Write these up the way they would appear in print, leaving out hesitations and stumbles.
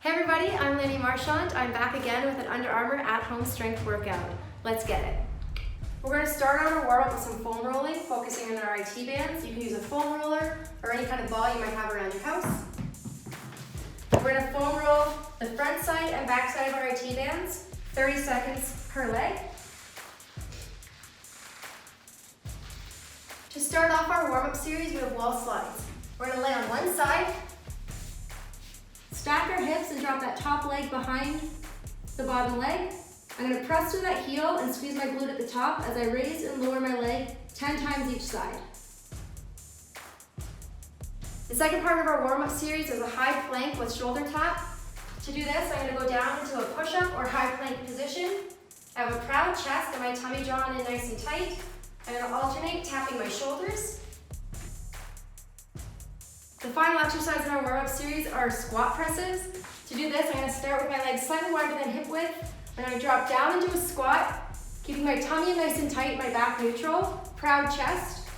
Hey everybody, I'm Lanni Marchant. I'm back again with an Under Armour at-home strength workout. Let's get it. We're going to start on our warm-up with some foam rolling, focusing on our IT bands. You can use a foam roller or any kind of ball you might have around your house. We're going to foam roll the front side and back side of our IT bands, 30 seconds per leg. To start off our warm-up series, we have wall slides. We're going to lay on one side, stack our hips and drop that top leg behind the bottom leg. I'm going to press through that heel and squeeze my glute at the top as I raise and lower my leg 10 times each side. The second part of our warm-up series is a high plank with shoulder tap. To do this, I'm going to go down into a push-up or high plank position. I have a proud chest and my tummy drawn in nice and tight. I'm going to alternate tapping my shoulders. The final exercise in our warm-up series are squat presses. To do this, I'm going to start with my legs slightly wider than hip width. I'm going to drop down into a squat, keeping my tummy nice and tight, my back neutral, proud chest.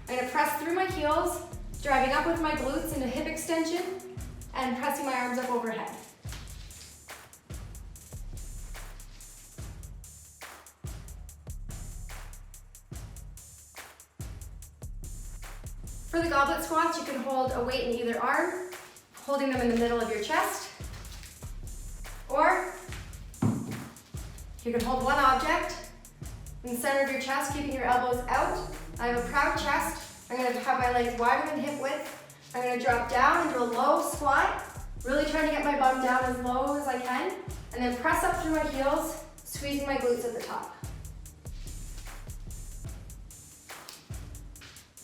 I'm going to press through my heels, driving up with my glutes into hip extension, and pressing my arms up overhead. For the goblet squats, you can hold a weight in either arm, holding them in the middle of your chest. Or you can hold one object in the center of your chest, keeping your elbows out. I have a proud chest. I'm going to have my legs wider than hip width. I'm going to drop down into a low squat, really trying to get my bum down as low as I can, and then press up through my heels, squeezing my glutes at the top.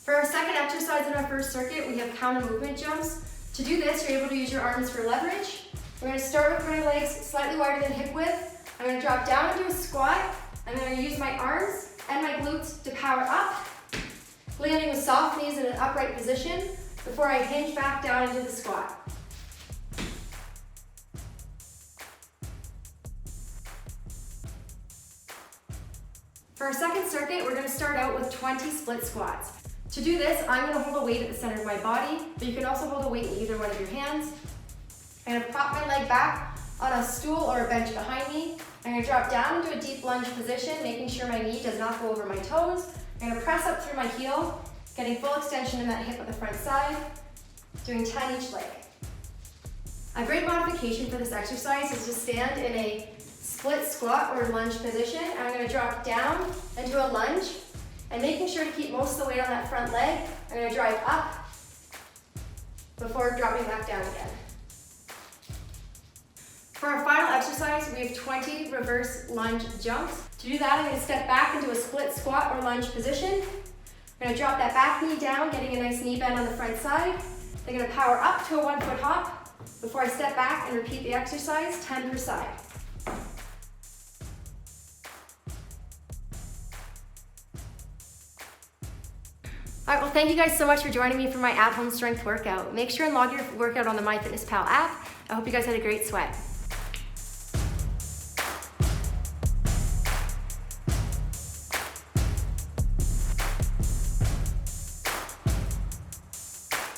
For our second exercise in our first circuit, we have counter movement jumps. To do this, you're able to use your arms for leverage. We're going to start with my legs slightly wider than hip width. I'm going to drop down into a squat. I'm going to use my arms and my glutes to power up, landing with soft knees in an upright position before I hinge back down into the squat. For our second circuit, we're going to start out with 20 split squats. To do this, I'm going to hold a weight at the center of my body, but you can also hold a weight in either one of your hands. I'm going to prop my leg back on a stool or a bench behind me. I'm going to drop down into a deep lunge position, making sure my knee does not go over my toes. I'm going to press up through my heel, getting full extension in that hip at the front side, doing 10 each leg. A great modification for this exercise is to stand in a split squat or lunge position. I'm going to drop down into a lunge, and making sure to keep most of the weight on that front leg. I'm going to drive up before dropping back down again. For our final exercise, we have 20 reverse lunge jumps. To do that, I'm going to step back into a split squat or lunge position. I'm going to drop that back knee down, getting a nice knee bend on the front side. Then going to power up to a 1-foot hop before I step back and repeat the exercise 10 per side. All right, well, thank you guys so much for joining me for my at-home strength workout. Make sure and log your workout on the MyFitnessPal app. I hope you guys had a great sweat.